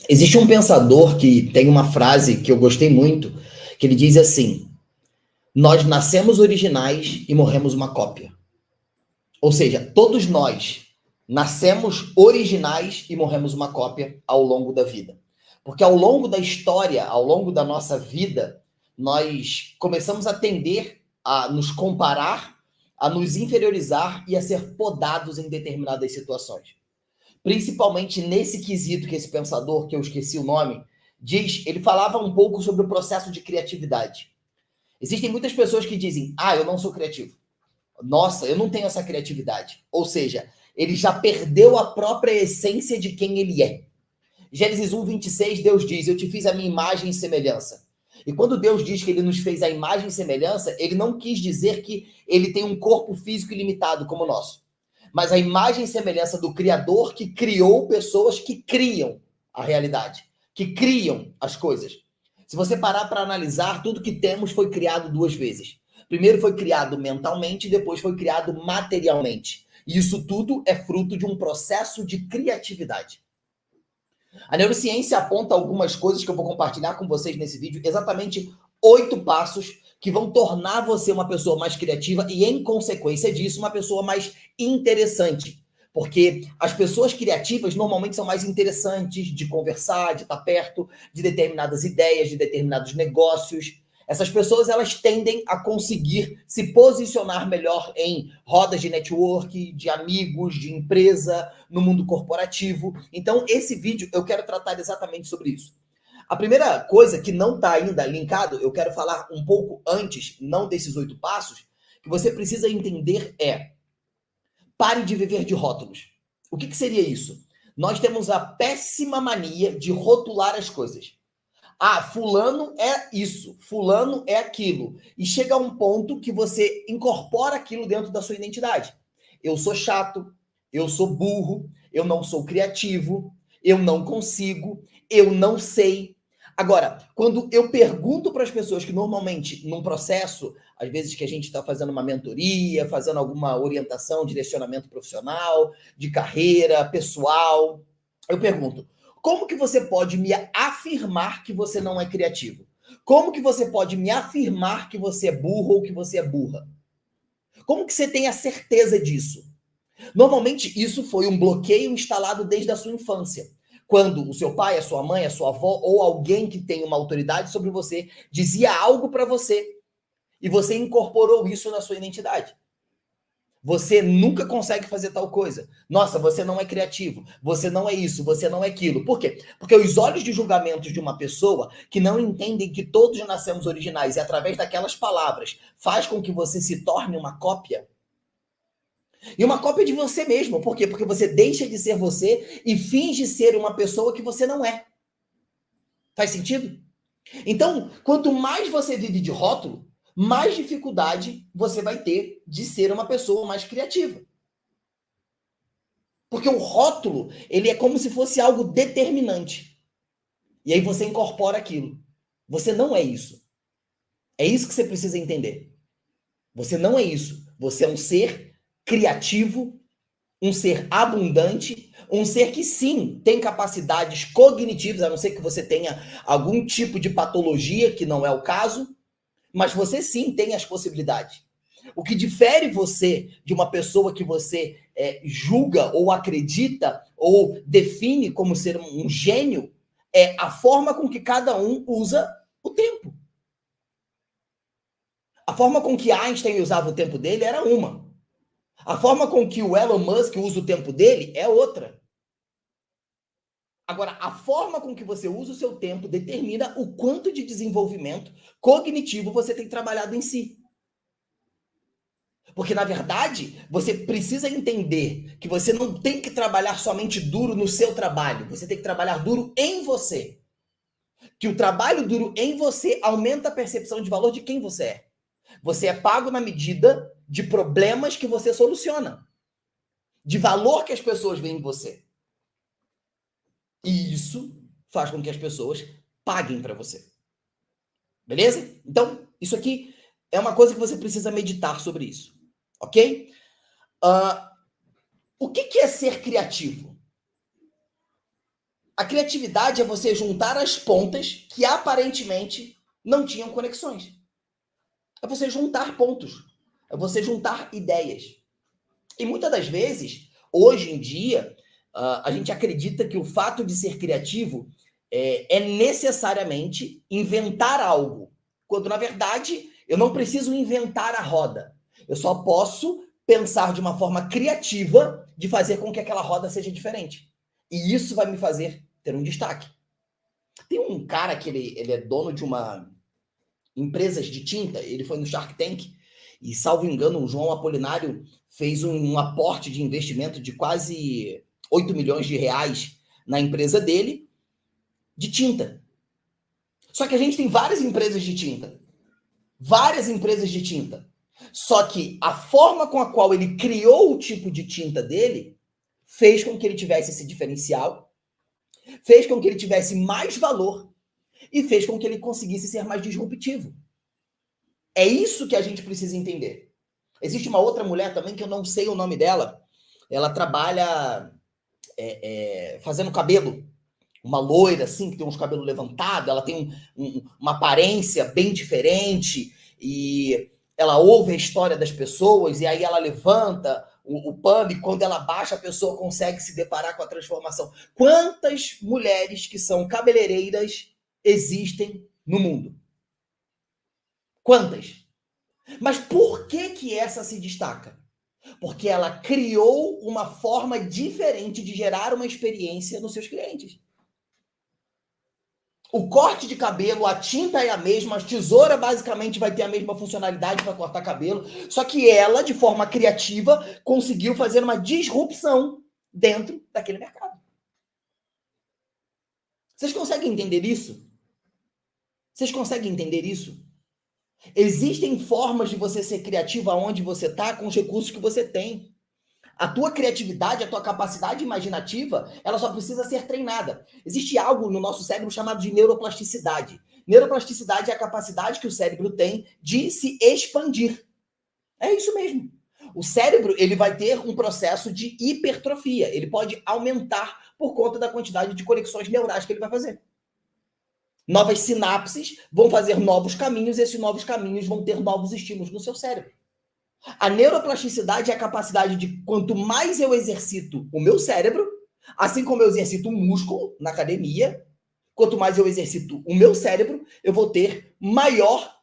Existe um pensador que tem uma frase que eu gostei muito, que ele diz assim: nós nascemos originais e morremos uma cópia. Ou seja, todos nós nascemos originais e morremos uma cópia ao longo da vida. Porque ao longo da história, ao longo da nossa vida, nós começamos a tender a nos comparar, a nos inferiorizar e a ser podados em determinadas situações. Principalmente nesse quesito que esse pensador, que eu esqueci o nome, diz, ele falava um pouco sobre o processo de criatividade. Existem muitas pessoas que dizem: ah, eu não sou criativo. Nossa, eu não tenho essa criatividade. Ou seja, ele já perdeu a própria essência de quem ele é. Gênesis 1:26, Deus diz: eu te fiz a minha imagem e semelhança. E quando Deus diz que ele nos fez a imagem e semelhança, ele não quis dizer que ele tem um corpo físico ilimitado como o nosso. Mas a imagem e semelhança do Criador que criou pessoas que criam a realidade, que criam as coisas. Se você parar para analisar, tudo que temos foi criado duas vezes. Primeiro foi criado mentalmente, depois foi criado materialmente. E isso tudo é fruto de um processo de criatividade. A neurociência aponta algumas coisas que eu vou compartilhar com vocês nesse vídeo, exatamente 8 passos que vão tornar você uma pessoa mais criativa e, em consequência disso, uma pessoa mais interessante. Porque as pessoas criativas normalmente são mais interessantes de conversar, de estar perto de determinadas ideias, de determinados negócios. Essas pessoas, elas tendem a conseguir se posicionar melhor em rodas de network, de amigos, de empresa, no mundo corporativo. Então, esse vídeo eu quero tratar exatamente sobre isso. A primeira coisa que não está ainda linkado, eu quero falar um pouco antes, não desses 8 passos, que você precisa entender é: pare de viver de rótulos. O que seria isso? Nós temos a péssima mania de rotular as coisas. Ah, fulano é isso, fulano é aquilo. E chega a um ponto que você incorpora aquilo dentro da sua identidade. Eu sou chato, eu sou burro, eu não sou criativo, eu não consigo, eu não sei. Agora, quando eu pergunto para as pessoas que normalmente, num processo, às vezes que a gente está fazendo uma mentoria, fazendo alguma orientação, direcionamento profissional, de carreira, pessoal, eu pergunto: como que você pode me afirmar que você não é criativo? Como que você pode me afirmar que você é burro ou que você é burra? Como que você tem a certeza disso? Normalmente, isso foi um bloqueio instalado desde a sua infância. Quando o seu pai, a sua mãe, a sua avó ou alguém que tem uma autoridade sobre você dizia algo para você e você incorporou isso na sua identidade. Você nunca consegue fazer tal coisa. Nossa, você não é criativo. Você não é isso, você não é aquilo. Por quê? Porque os olhos de julgamentos de uma pessoa que não entendem que todos já nascemos originais e através daquelas palavras faz com que você se torne uma cópia. E uma cópia de você mesmo. Por quê? Porque você deixa de ser você e finge ser uma pessoa que você não é. Faz sentido? Então, quanto mais você vive de rótulo, mais dificuldade você vai ter de ser uma pessoa mais criativa. Porque o rótulo, ele é como se fosse algo determinante. E aí você incorpora aquilo. Você não é isso. É isso que você precisa entender. Você não é isso. Você é um ser criativo, um ser abundante, um ser que sim tem capacidades cognitivas, a não ser que você tenha algum tipo de patologia, que não é o caso, mas você sim tem as possibilidades. O que difere você de uma pessoa que você julga ou acredita ou define como ser um gênio é a forma com que cada um usa o tempo. A forma com que Einstein usava o tempo dele era uma. A forma com que o Elon Musk usa o tempo dele é outra. Agora, a forma com que você usa o seu tempo determina o quanto de desenvolvimento cognitivo você tem trabalhado em si. Porque, na verdade, você precisa entender que você não tem que trabalhar somente duro no seu trabalho, você tem que trabalhar duro em você. Que o trabalho duro em você aumenta a percepção de valor de quem você é. Você é pago na medida de problemas que você soluciona, de valor que as pessoas veem em você. E isso faz com que as pessoas paguem para você. Beleza? Então, isso aqui é uma coisa que você precisa meditar sobre isso. Ok? O que é ser criativo? A criatividade é você juntar as pontas que aparentemente não tinham conexões. É você juntar pontos. É você juntar ideias. E muitas das vezes, hoje em dia, a gente acredita que o fato de ser criativo é necessariamente inventar algo. Quando, na verdade, eu não preciso inventar a roda. Eu só posso pensar de uma forma criativa de fazer com que aquela roda seja diferente. E isso vai me fazer ter um destaque. Tem um cara que ele é dono de uma empresas de tinta, ele foi no Shark Tank e, salvo engano, o João Apolinário fez um aporte de investimento de quase 8 milhões de reais na empresa dele de tinta. Só que a gente tem várias empresas de tinta. Várias empresas de tinta. Só que a forma com a qual ele criou o tipo de tinta dele fez com que ele tivesse esse diferencial, fez com que ele tivesse mais valor e fez com que ele conseguisse ser mais disruptivo. É isso que a gente precisa entender. Existe uma outra mulher também que eu não sei o nome dela. Ela trabalha fazendo cabelo. Uma loira, assim, que tem uns cabelos levantados. Ela tem uma aparência bem diferente. E ela ouve a história das pessoas. E aí ela levanta o pano. E quando ela baixa, a pessoa consegue se deparar com a transformação. Quantas mulheres que são cabeleireiras existem no mundo? Quantas? Mas por que essa se destaca? Porque ela criou uma forma diferente de gerar uma experiência nos seus clientes. O corte de cabelo, a tinta é a mesma, a tesoura basicamente vai ter a mesma funcionalidade para cortar cabelo, só que ela, de forma criativa, conseguiu fazer uma disrupção dentro daquele mercado. Vocês conseguem entender isso? Vocês conseguem entender isso? Existem formas de você ser criativo aonde você está com os recursos que você tem. A tua criatividade, a tua capacidade imaginativa, ela só precisa ser treinada. Existe algo no nosso cérebro chamado de neuroplasticidade. Neuroplasticidade é a capacidade que o cérebro tem de se expandir. É isso mesmo. O cérebro, ele vai ter um processo de hipertrofia. Ele pode aumentar por conta da quantidade de conexões neurais que ele vai fazer. Novas sinapses vão fazer novos caminhos e esses novos caminhos vão ter novos estímulos no seu cérebro. A neuroplasticidade é a capacidade de, quanto mais eu exercito o meu cérebro, assim como eu exercito um músculo na academia, quanto mais eu exercito o meu cérebro, eu vou ter maior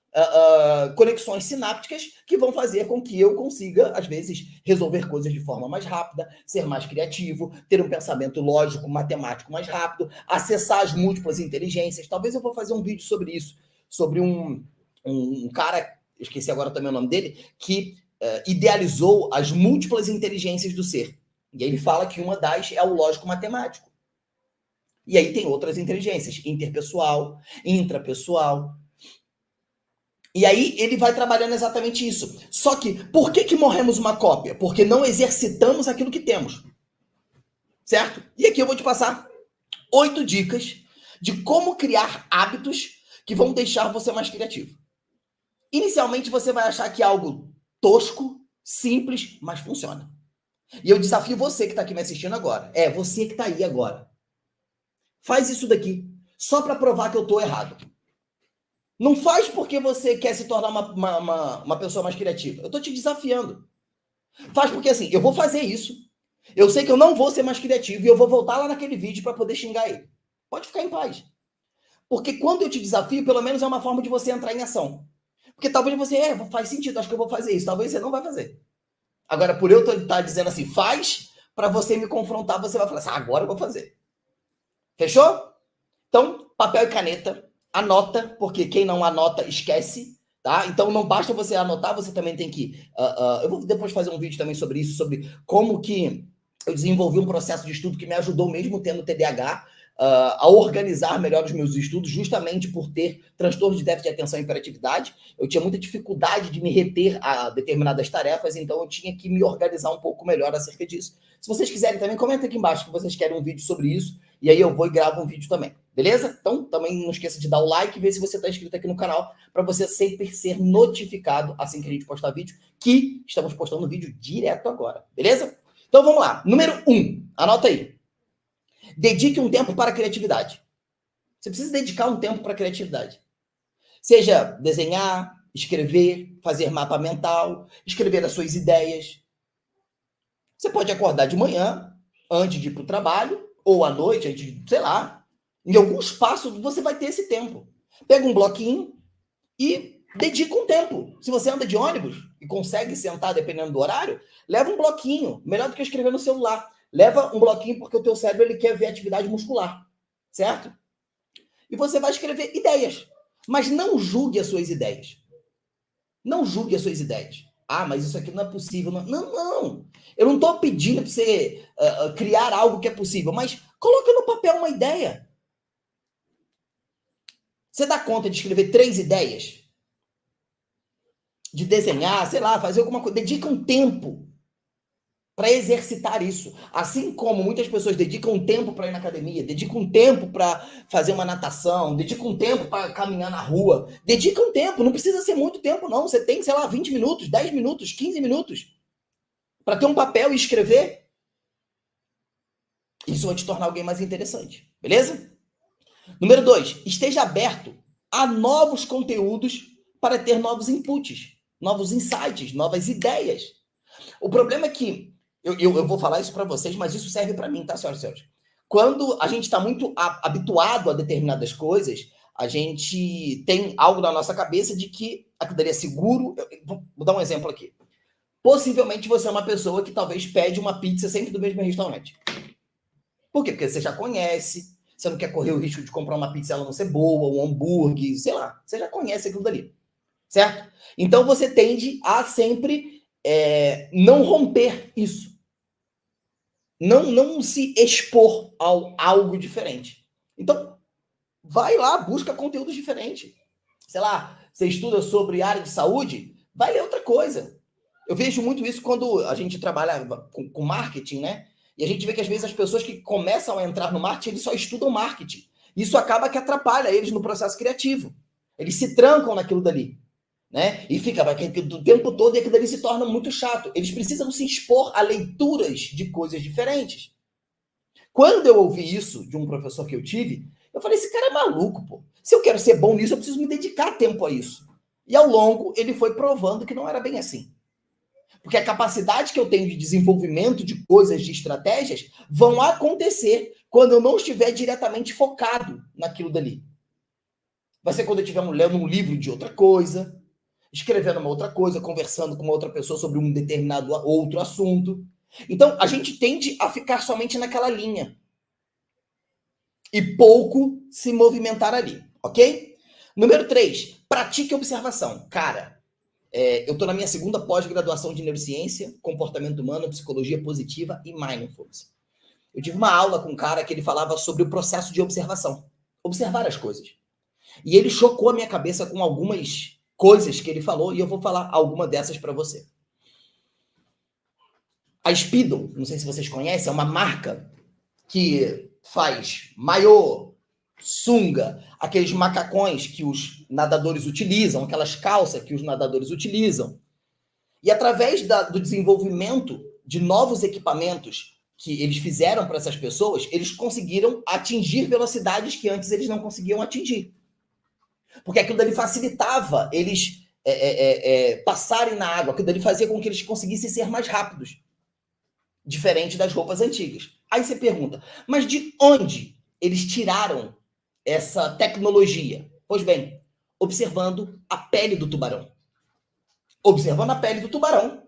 conexões sinápticas que vão fazer com que eu consiga, às vezes, resolver coisas de forma mais rápida, ser mais criativo, ter um pensamento lógico, matemático mais rápido, acessar as múltiplas inteligências. Talvez eu vou fazer um vídeo sobre isso, sobre um cara, esqueci agora também o nome dele, que idealizou as múltiplas inteligências do ser. E aí ele fala que uma das é o lógico-matemático. E aí tem outras inteligências, interpessoal, intrapessoal. E aí ele vai trabalhando exatamente isso. Só que, por que morremos uma cópia? Porque não exercitamos aquilo que temos. Certo? E aqui eu vou te passar 8 dicas de como criar hábitos que vão deixar você mais criativo. Inicialmente você vai achar que é algo tosco, simples, mas funciona. E eu desafio você que está aqui me assistindo agora. É, você que está aí agora. Faz isso daqui, só para provar que eu estou errado. Não faz porque você quer se tornar uma pessoa mais criativa. Eu estou te desafiando. Faz porque assim, eu vou fazer isso. Eu sei que eu não vou ser mais criativo e eu vou voltar lá naquele vídeo para poder xingar ele. Pode ficar em paz. Porque quando eu te desafio, pelo menos é uma forma de você entrar em ação. Porque talvez você, faz sentido, acho que eu vou fazer isso. Talvez você não vai fazer. Agora, por eu estar dizendo assim, faz, para você me confrontar, você vai falar assim, agora eu vou fazer. Fechou? Então, papel e caneta, anota, porque quem não anota, esquece, tá? Então, não basta você anotar, você também tem que... eu vou depois fazer um vídeo também sobre isso, sobre como que eu desenvolvi um processo de estudo que me ajudou, mesmo tendo TDAH, a organizar melhor os meus estudos, justamente por ter transtorno de déficit de atenção e hiperatividade. Eu tinha muita dificuldade de me reter a determinadas tarefas, então eu tinha que me organizar um pouco melhor acerca disso. Se vocês quiserem também, comenta aqui embaixo que vocês querem um vídeo sobre isso, e aí eu vou e gravo um vídeo também, beleza? Então, também não esqueça de dar o like e ver se você está inscrito aqui no canal, para você sempre ser notificado assim que a gente postar vídeo, que estamos postando vídeo direto agora, beleza? Então, vamos lá. Número 1, anota aí. Dedique um tempo para a criatividade. Você precisa dedicar um tempo para a criatividade. Seja desenhar, escrever, fazer mapa mental, escrever as suas ideias. Você pode acordar de manhã, antes de ir para o trabalho, ou à noite, antes de, sei lá. Em algum espaço você vai ter esse tempo. Pega um bloquinho e dedica um tempo. Se você anda de ônibus e consegue sentar dependendo do horário, leva um bloquinho. Melhor do que escrever no celular. Leva um bloquinho porque o teu cérebro ele quer ver atividade muscular. Certo? E você vai escrever ideias. Mas não julgue as suas ideias. Não julgue as suas ideias. Ah, mas isso aqui não é possível. Não, não. Eu não estou pedindo para você criar algo que é possível, mas coloca no papel uma ideia. Você dá conta de escrever 3 ideias? De desenhar, sei lá, fazer alguma coisa. Dedica um tempo para exercitar isso. Assim como muitas pessoas dedicam um tempo para ir na academia, dedicam um tempo para fazer uma natação, dedicam um tempo para caminhar na rua. Dedica um tempo, não precisa ser muito tempo, não. Você tem, sei lá, 20 minutos, 10 minutos, 15 minutos para ter um papel e escrever. Isso vai te tornar alguém mais interessante, beleza? Número 2, esteja aberto a novos conteúdos para ter novos inputs, novos insights, novas ideias. O problema é que eu vou falar isso para vocês, mas isso serve para mim, tá, senhoras e senhores? Quando a gente está muito habituado a determinadas coisas, a gente tem algo na nossa cabeça de que aquilo daria seguro. Vou dar um exemplo aqui. Possivelmente você é uma pessoa que talvez pede uma pizza sempre do mesmo restaurante. Por quê? Porque você já conhece, você não quer correr o risco de comprar uma pizza e ela não ser boa, um hambúrguer, sei lá. Você já conhece aquilo dali, certo? Então você tende a sempre não romper isso. Não se expor a algo diferente. Então, vai lá, busca conteúdos diferentes. Sei lá, você estuda sobre área de saúde, vai ler outra coisa. Eu vejo muito isso quando a gente trabalha com marketing, né? E a gente vê que às vezes as pessoas que começam a entrar no marketing, eles só estudam marketing. Isso acaba que atrapalha eles no processo criativo. Eles se trancam naquilo dali, né? E fica o tempo todo e aquilo dali se torna muito chato. Eles precisam se expor a leituras de coisas diferentes. Quando eu ouvi isso de um professor que eu tive, eu falei, esse cara é maluco, pô. Se eu quero ser bom nisso, eu preciso me dedicar tempo a isso. E ao longo, ele foi provando que não era bem assim. Porque a capacidade que eu tenho de desenvolvimento de coisas, de estratégias, vão acontecer quando eu não estiver diretamente focado naquilo dali. Vai ser quando eu estiver lendo um livro de outra coisa, escrevendo uma outra coisa, conversando com uma outra pessoa sobre um determinado outro assunto. Então, a gente tende a ficar somente naquela linha. E pouco se movimentar ali, ok? Número 3, pratique observação. Cara, eu estou na minha segunda pós-graduação de neurociência, comportamento humano, psicologia positiva e mindfulness. Eu tive uma aula com um cara que ele falava sobre o processo de observação. Observar as coisas. E ele chocou a minha cabeça com algumas coisas que ele falou, e eu vou falar alguma dessas para você. A Speedo, não sei se vocês conhecem, é uma marca que faz maiô, sunga, aqueles macacões que os nadadores utilizam, aquelas calças que os nadadores utilizam. E através do desenvolvimento de novos equipamentos que eles fizeram para essas pessoas, eles conseguiram atingir velocidades que antes eles não conseguiam atingir. Porque aquilo dali facilitava eles passarem na água, aquilo dali fazia com que eles conseguissem ser mais rápidos. Diferente das roupas antigas. Aí você pergunta, mas de onde eles tiraram essa tecnologia? Pois bem, observando a pele do tubarão. Observando a pele do tubarão,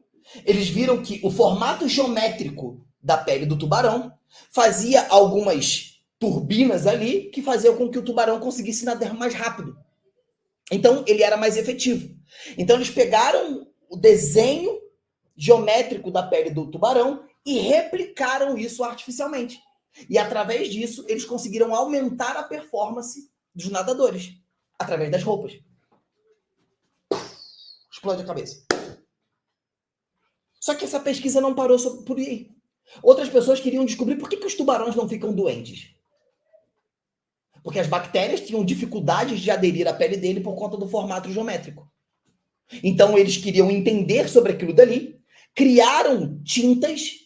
eles viram que o formato geométrico da pele do tubarão fazia algumas turbinas ali que faziam com que o tubarão conseguisse nadar mais rápido. Então, ele era mais efetivo. Então, eles pegaram o desenho geométrico da pele do tubarão e replicaram isso artificialmente. E através disso, eles conseguiram aumentar a performance dos nadadores, através das roupas. Explode a cabeça. Só que essa pesquisa não parou por aí. Outras pessoas queriam descobrir por que os tubarões não ficam doentes. Porque as bactérias tinham dificuldades de aderir à pele dele por conta do formato geométrico. Então, eles queriam entender sobre aquilo dali, criaram tintas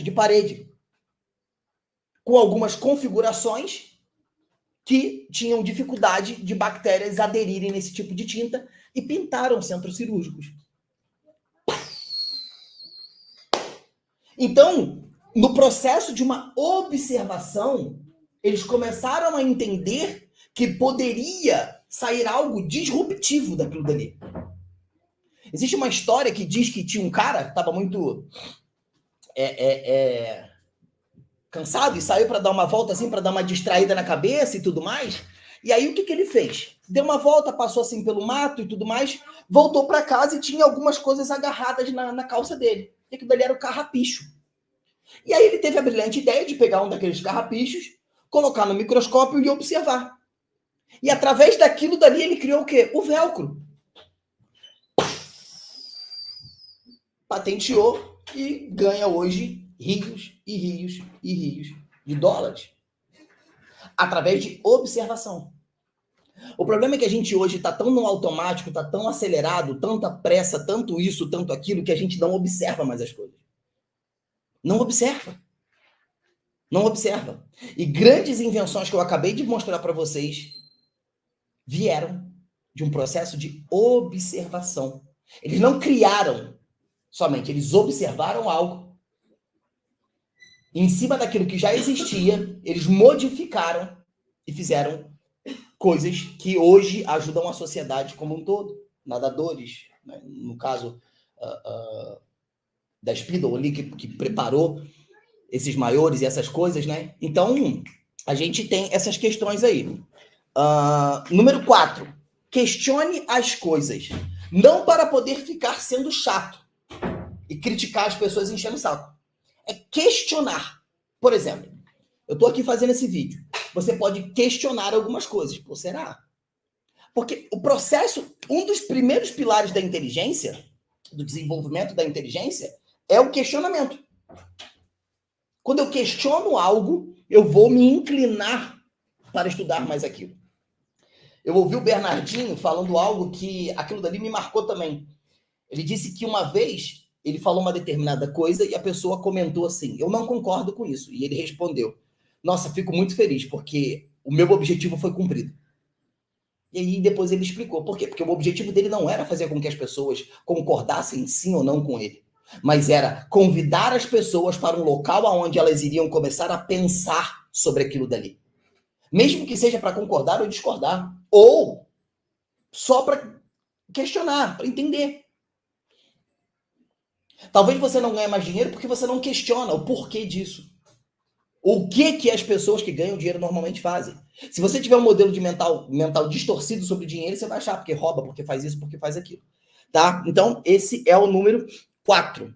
de parede. com algumas configurações que tinham dificuldade de bactérias aderirem nesse tipo de tinta e pintaram centros cirúrgicos. Então, no processo de uma observação, eles começaram a entender que poderia sair algo disruptivo daquilo dali. Existe uma história que diz que tinha um cara que estava muito cansado e saiu para dar uma volta assim, para dar uma distraída na cabeça e tudo mais. E aí o que ele fez? Deu uma volta, passou assim pelo mato e tudo mais, voltou para casa e tinha algumas coisas agarradas na calça dele. E aquilo dali era o carrapicho. E aí ele teve a brilhante ideia de pegar um daqueles carrapichos, colocar no microscópio e observar. E através daquilo dali ele criou o quê? O velcro. Patenteou e ganha hoje rios e rios e rios de dólares. Através de observação. O problema é que a gente hoje está tão no automático, está tão acelerado, tanta pressa, tanto isso, tanto aquilo, que a gente não observa mais as coisas. Não observa. Não observa. E grandes invenções que eu acabei de mostrar para vocês vieram de um processo de observação. Eles não criaram somente, eles observaram algo. Em cima daquilo que já existia, eles modificaram e fizeram coisas que hoje ajudam a sociedade como um todo. Nadadores, né? No caso da Speedo ali, que preparou esses maiores e essas coisas, né? Então, a gente tem essas questões aí. Número 4. Questione as coisas. Não para poder ficar sendo chato e criticar as pessoas enchendo o saco. É questionar. Por exemplo, eu estou aqui fazendo esse vídeo. Você pode questionar algumas coisas. Pô, será? Porque o processo, um dos primeiros pilares da inteligência, do desenvolvimento da inteligência, é o questionamento. Quando eu questiono algo, eu vou me inclinar para estudar mais aquilo. Eu ouvi o Bernardinho falando algo que aquilo dali me marcou também. Ele disse que uma vez ele falou uma determinada coisa e a pessoa comentou assim, eu não concordo com isso. E ele respondeu, nossa, fico muito feliz, porque o meu objetivo foi cumprido. E aí depois ele explicou por quê. Porque o objetivo dele não era fazer com que as pessoas concordassem sim ou não com ele, mas era convidar as pessoas para um local onde elas iriam começar a pensar sobre aquilo dali. Mesmo que seja para concordar ou discordar. Ou só para questionar, para entender. Talvez você não ganhe mais dinheiro porque você não questiona o porquê disso. O que as pessoas que ganham dinheiro normalmente fazem. Se você tiver um modelo de mental distorcido sobre dinheiro, você vai achar porque rouba, porque faz isso, porque faz aquilo. Tá? Então, esse é o número 4.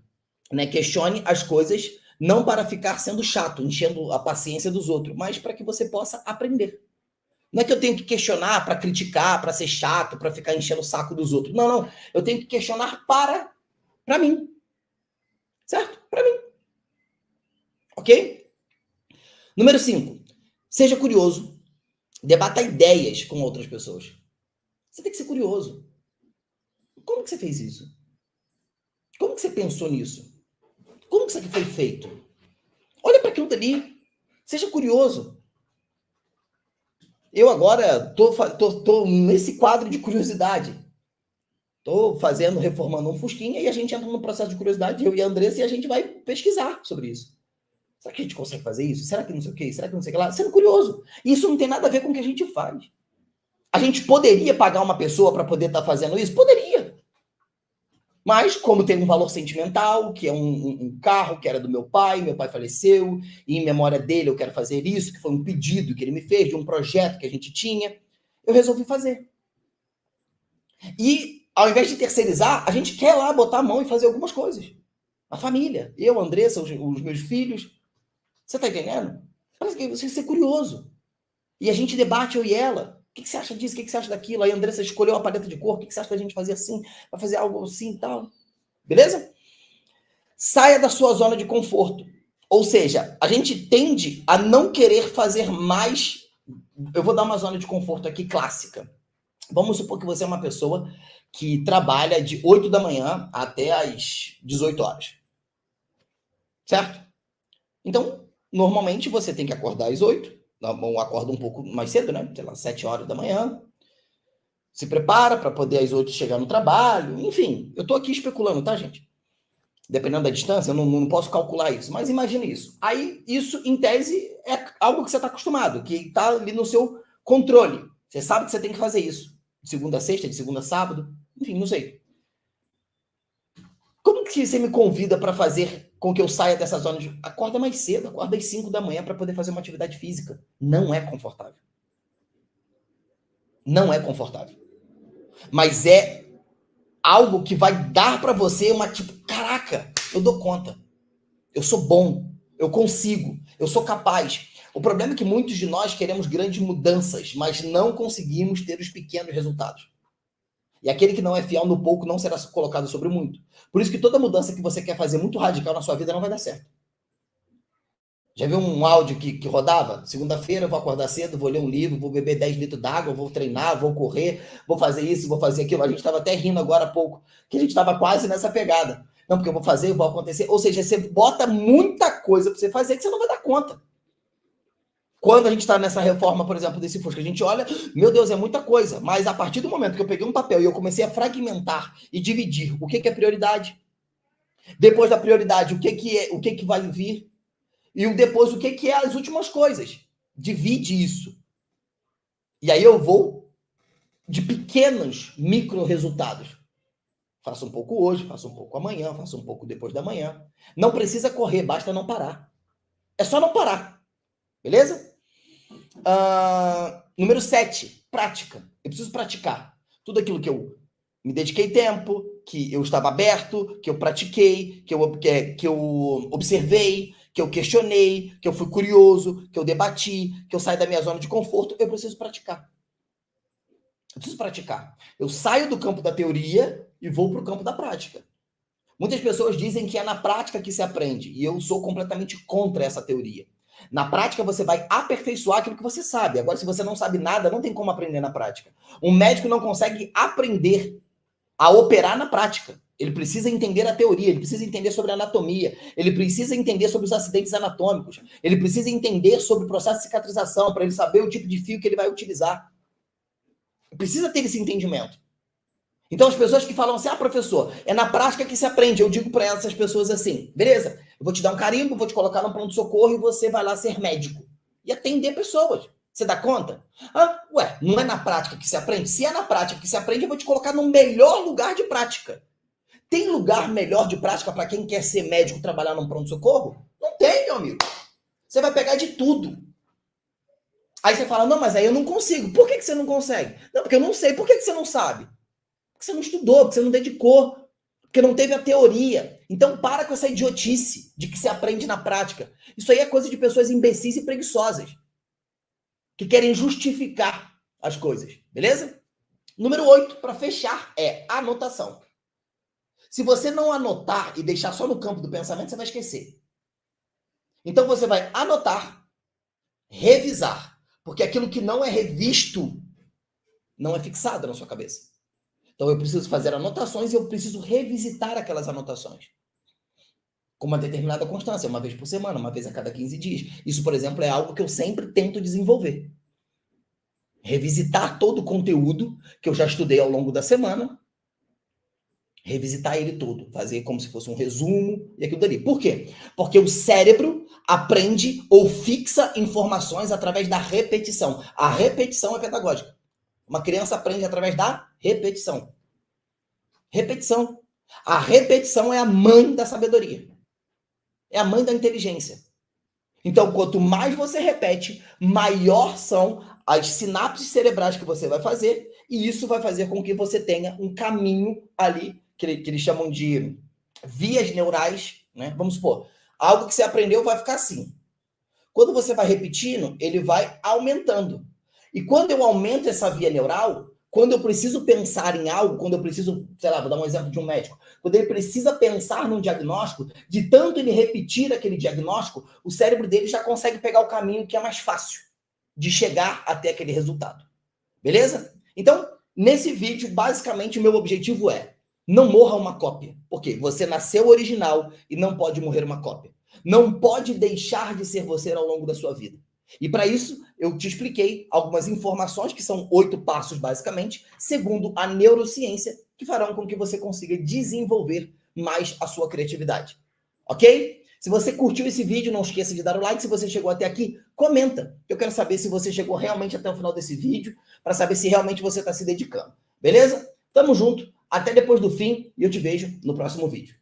Né? Questione as coisas não para ficar sendo chato, enchendo a paciência dos outros, mas para que você possa aprender. Não é que eu tenho que questionar para criticar, para ser chato, para ficar enchendo o saco dos outros. Não, não. Eu tenho que questionar para mim. Certo? Para mim. Ok? Número 5. Seja curioso. Debata ideias com outras pessoas. Você tem que ser curioso. Como que você fez isso? Como que você pensou nisso? Como que isso aqui foi feito? Olha para aquilo dali. Seja curioso. Eu agora tô nesse quadro de curiosidade. Estou reformando um Fusquinha e a gente entra no processo de curiosidade, eu e a Andressa, e a gente vai pesquisar sobre isso. Será que a gente consegue fazer isso? Será que não sei o quê? Será que não sei o que lá? Sendo curioso. Isso não tem nada a ver com o que a gente faz. A gente poderia pagar uma pessoa para poder estar fazendo isso? Poderia. Mas, como tem um valor sentimental, que é um carro que era do meu pai faleceu, e em memória dele eu quero fazer isso, que foi um pedido que ele me fez, de um projeto que a gente tinha, eu resolvi fazer. E, ao invés de terceirizar, a gente quer lá botar a mão e fazer algumas coisas. A família, eu, a Andressa, os meus filhos. Você tá entendendo? Parece que você ser curioso. E a gente debate, eu e ela. O que você acha disso? O que você acha daquilo? Aí a Andressa escolheu a paleta de cor. O que você acha da gente fazer assim? Vai fazer algo assim e tal. Beleza? Saia da sua zona de conforto. Ou seja, a gente tende a não querer fazer mais. Eu vou dar uma zona de conforto aqui clássica. Vamos supor que você é uma pessoa que trabalha de 8 da manhã até as 18 horas. Certo? Então, normalmente você tem que acordar às 8, ou acorda um pouco mais cedo, né? Sei lá, 7 horas da manhã. Se prepara para poder às 8 chegar no trabalho. Enfim, eu tô aqui especulando, tá, gente? Dependendo da distância, eu não posso calcular isso, mas imagine isso. Aí, isso, em tese, é algo que você está acostumado, que está ali no seu controle. Você sabe que você tem que fazer isso. De segunda a sexta, de segunda a sábado, enfim, não sei. Como que você me convida para fazer com que eu saia dessa zona de... Acorda mais cedo, acorda às 5 da manhã para poder fazer uma atividade física. Não é confortável. Não é confortável. Mas é algo que vai dar para você uma tipo, caraca, eu dou conta. Eu sou bom, eu consigo, eu sou capaz. O problema é que muitos de nós queremos grandes mudanças, mas não conseguimos ter os pequenos resultados. E aquele que não é fiel no pouco não será colocado sobre o muito. Por isso que toda mudança que você quer fazer muito radical na sua vida não vai dar certo. Já viu um áudio que rodava? Segunda-feira eu vou acordar cedo, vou ler um livro, vou beber 10 litros d'água, vou treinar, vou correr, vou fazer isso, vou fazer aquilo. A gente estava até rindo agora há pouco, que a gente estava quase nessa pegada. Não, porque eu vou fazer, vai acontecer. Ou seja, você bota muita coisa para você fazer que você não vai dar conta. Quando a gente está nessa reforma, por exemplo, desse Fusca, a gente olha, meu Deus, é muita coisa. Mas a partir do momento que eu peguei um papel e eu comecei a fragmentar e dividir o que é prioridade, depois da prioridade, o que vai vir, e depois o que é as últimas coisas. Divide isso. E aí eu vou de pequenos micro resultados. Faço um pouco hoje, faço um pouco amanhã, faço um pouco depois da manhã. Não precisa correr, basta não parar. É só não parar. Beleza? Número 7, prática. Eu preciso praticar. Tudo aquilo que eu me dediquei tempo, que eu estava aberto, que eu pratiquei, que eu observei, que eu questionei, que eu fui curioso, que eu debati, que eu saí da minha zona de conforto, eu preciso praticar. Eu preciso praticar. Eu saio do campo da teoria e vou para o campo da prática. Muitas pessoas dizem que é na prática que se aprende, e eu sou completamente contra essa teoria. Na prática, você vai aperfeiçoar aquilo que você sabe. Agora, se você não sabe nada, não tem como aprender na prática. Um médico não consegue aprender a operar na prática. Ele precisa entender a teoria, ele precisa entender sobre a anatomia, ele precisa entender sobre os acidentes anatômicos, ele precisa entender sobre o processo de cicatrização, para ele saber o tipo de fio que ele vai utilizar. Precisa ter esse entendimento. Então, as pessoas que falam assim, professor, é na prática que se aprende. Eu digo para essas pessoas assim, beleza, eu vou te dar um carimbo, vou te colocar no pronto-socorro e você vai lá ser médico. E atender pessoas. Você dá conta? Não é na prática que se aprende? Se é na prática que se aprende, eu vou te colocar no melhor lugar de prática. Tem lugar melhor de prática para quem quer ser médico trabalhar num pronto-socorro? Não tem, meu amigo. Você vai pegar de tudo. Aí você fala, não, mas aí eu não consigo. Por que você não consegue? Não, porque eu não sei. Por que você não sabe? Porque você não estudou, porque você não dedicou, porque não teve a teoria. Então para com essa idiotice de que se aprende na prática. Isso aí é coisa de pessoas imbecis e preguiçosas, que querem justificar as coisas, beleza? Número 8, para fechar, é anotação. Se você não anotar e deixar só no campo do pensamento, você vai esquecer. Então você vai anotar, revisar, porque aquilo que não é revisto não é fixado na sua cabeça. Então eu preciso fazer anotações e eu preciso revisitar aquelas anotações com uma determinada constância, uma vez por semana, uma vez a cada 15 dias. Isso, por exemplo, é algo que eu sempre tento desenvolver. Revisitar todo o conteúdo que eu já estudei ao longo da semana, revisitar ele todo, fazer como se fosse um resumo e aquilo dali. Por quê? Porque o cérebro aprende ou fixa informações através da repetição. A repetição é pedagógica. Uma criança aprende através da repetição. Repetição. A repetição é a mãe da sabedoria. É a mãe da inteligência. Então, quanto mais você repete, maior são as sinapses cerebrais que você vai fazer, e isso vai fazer com que você tenha um caminho ali, que eles chamam de vias neurais, né? Vamos supor, algo que você aprendeu vai ficar assim. Quando você vai repetindo, ele vai aumentando. E quando eu aumento essa via neural, quando eu preciso pensar em algo, quando eu preciso, sei lá, vou dar um exemplo de um médico, quando ele precisa pensar num diagnóstico, de tanto ele repetir aquele diagnóstico, o cérebro dele já consegue pegar o caminho que é mais fácil de chegar até aquele resultado. Beleza? Então, nesse vídeo, basicamente, o meu objetivo é não morra uma cópia. Porque você nasceu original e não pode morrer uma cópia. Não pode deixar de ser você ao longo da sua vida. E para isso, eu te expliquei algumas informações, que são 8 passos, basicamente, segundo a neurociência, que farão com que você consiga desenvolver mais a sua criatividade. Ok? Se você curtiu esse vídeo, não esqueça de dar o like. Se você chegou até aqui, comenta. Eu quero saber se você chegou realmente até o final desse vídeo, para saber se realmente você está se dedicando. Beleza? Tamo junto. Até depois do fim e eu te vejo no próximo vídeo.